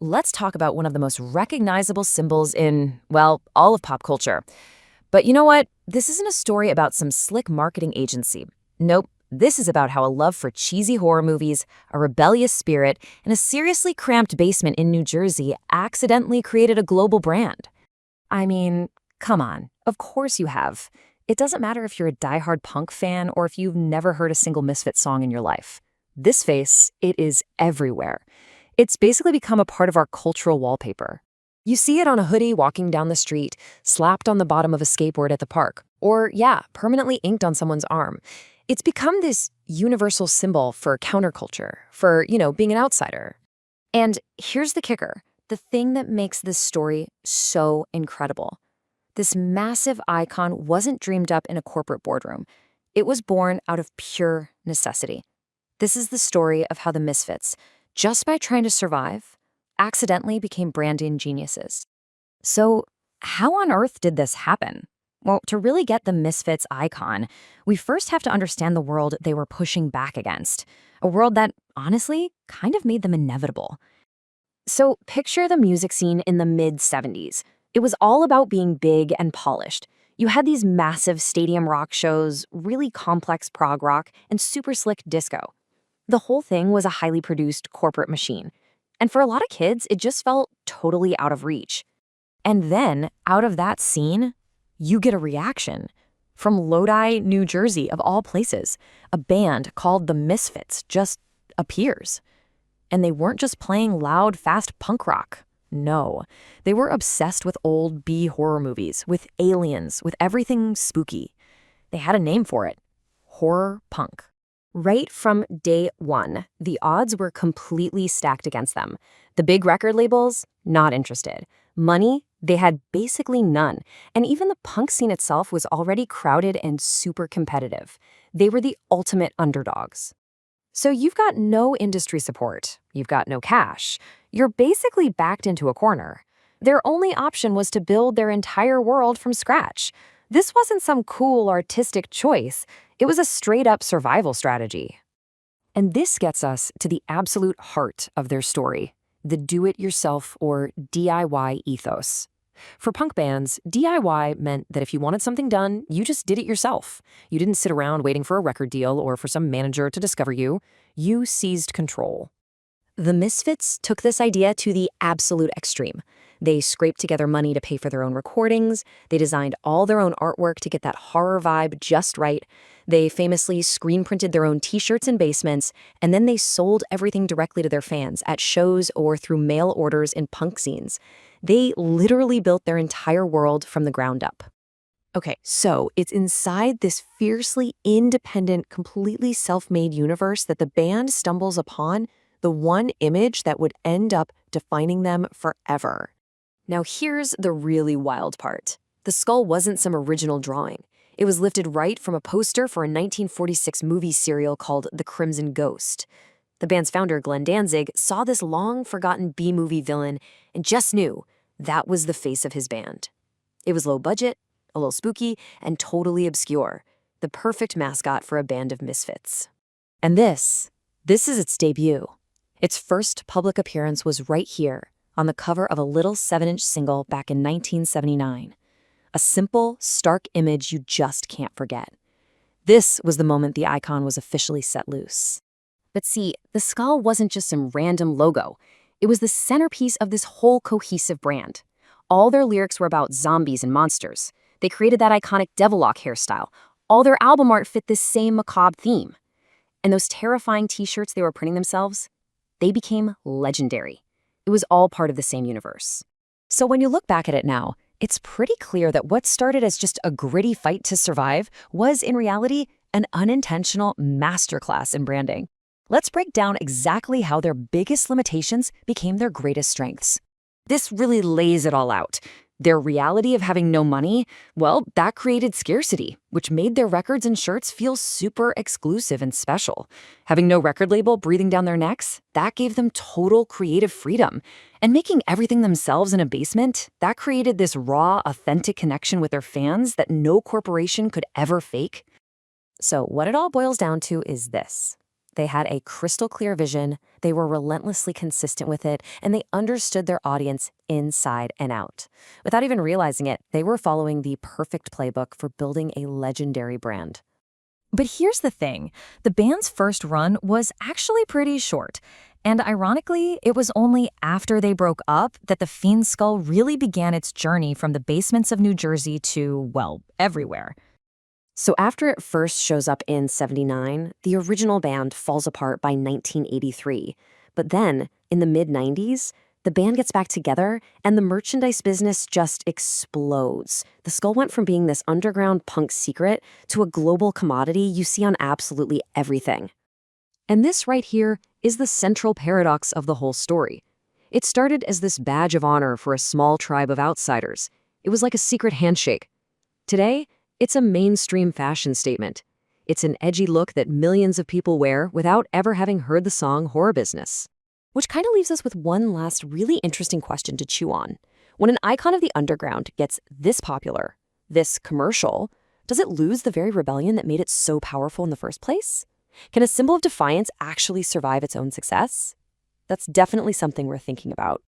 let's talk about one of the most recognizable symbols in, well, all of pop culture. But you know what? This isn't a story about some slick marketing agency. Nope. This is about how a love for cheesy horror movies, a rebellious spirit, and a seriously cramped basement in New Jersey accidentally created a global brand. I mean, come on. Of course you have. It doesn't matter if you're a diehard punk fan or if you've never heard a single Misfits song in your life. This face, it is everywhere. It's basically become a part of our cultural wallpaper. You see it on a hoodie walking down the street, slapped on the bottom of a skateboard at the park, or, yeah, permanently inked on someone's arm. It's become this universal symbol for counterculture, for, being an outsider. And here's the kicker, the thing that makes this story so incredible. This massive icon wasn't dreamed up in a corporate boardroom. It was born out of pure necessity. This is the story of how the Misfits, just by trying to survive, accidentally became branding geniuses. So, how on earth did this happen? Well, to really get the Misfits icon, we first have to understand the world they were pushing back against, a world that, honestly, kind of made them inevitable. So, picture the music scene in the mid-70s. It was all about being big and polished. You had these massive stadium rock shows, really complex prog rock, and super slick disco. The whole thing was a highly produced corporate machine. And for a lot of kids, it just felt totally out of reach. And then, out of that scene, you get a reaction. From Lodi, New Jersey, of all places, a band called the Misfits just appears. And they weren't just playing loud, fast punk rock. No, they were obsessed with old B horror movies, with aliens, with everything spooky. They had a name for it: horror punk. Right from day one, the odds were completely stacked against them. The big record labels, not interested. Money, they had basically none. And even the punk scene itself was already crowded and super competitive. They were the ultimate underdogs. So you've got no industry support. You've got no cash. You're basically backed into a corner. Their only option was to build their entire world from scratch. This wasn't some cool artistic choice. It was a straight-up survival strategy. And this gets us to the absolute heart of their story, the do-it-yourself or DIY ethos. For punk bands, DIY meant that if you wanted something done, you just did it yourself. You didn't sit around waiting for a record deal or for some manager to discover you. You seized control. The Misfits took this idea to the absolute extreme. They scraped together money to pay for their own recordings. They designed all their own artwork to get that horror vibe just right. They famously screen-printed their own t-shirts in basements, and then they sold everything directly to their fans at shows or through mail orders in punk scenes. They literally built their entire world from the ground up. Okay, so it's inside this fiercely independent, completely self-made universe that the band stumbles upon the one image that would end up defining them forever. Now here's the really wild part. The skull wasn't some original drawing. It was lifted right from a poster for a 1946 movie serial called The Crimson Ghost. The band's founder, Glenn Danzig, saw this long-forgotten B-movie villain and just knew that was the face of his band. It was low budget, a little spooky, and totally obscure. The perfect mascot for a band of misfits. And this is its debut. Its first public appearance was right here, on the cover of a little 7-inch single back in 1979. A simple, stark image you just can't forget. This was the moment the icon was officially set loose. But see, the skull wasn't just some random logo. It was the centerpiece of this whole cohesive brand. All their lyrics were about zombies and monsters. They created that iconic devil lock hairstyle. All their album art fit this same macabre theme. And those terrifying t-shirts they were printing themselves, they became legendary. It was all part of the same universe. So when you look back at it now, it's pretty clear that what started as just a gritty fight to survive was, in reality, an unintentional masterclass in branding. Let's break down exactly how their biggest limitations became their greatest strengths. This really lays it all out. Their reality of having no money, well, that created scarcity, which made their records and shirts feel super exclusive and special. Having no record label breathing down their necks, that gave them total creative freedom. And making everything themselves in a basement, that created this raw, authentic connection with their fans that no corporation could ever fake. So what it all boils down to is this. They had a crystal clear vision, they were relentlessly consistent with it, and they understood their audience inside and out. Without even realizing it, they were following the perfect playbook for building a legendary brand. But here's the thing, the band's first run was actually pretty short. And ironically, it was only after they broke up that the Fiend Skull really began its journey from the basements of New Jersey to, well, everywhere. So after it first shows up in '79, the original band falls apart by 1983. But then, in the mid-90s, the band gets back together and the merchandise business just explodes. The Skull went from being this underground punk secret to a global commodity you see on absolutely everything. And this right here is the central paradox of the whole story. It started as this badge of honor for a small tribe of outsiders. It was like a secret handshake. Today, it's a mainstream fashion statement. It's an edgy look that millions of people wear without ever having heard the song Horror Business. Which kind of leaves us with one last really interesting question to chew on. When an icon of the underground gets this popular, this commercial, does it lose the very rebellion that made it so powerful in the first place? Can a symbol of defiance actually survive its own success? That's definitely something we're thinking about.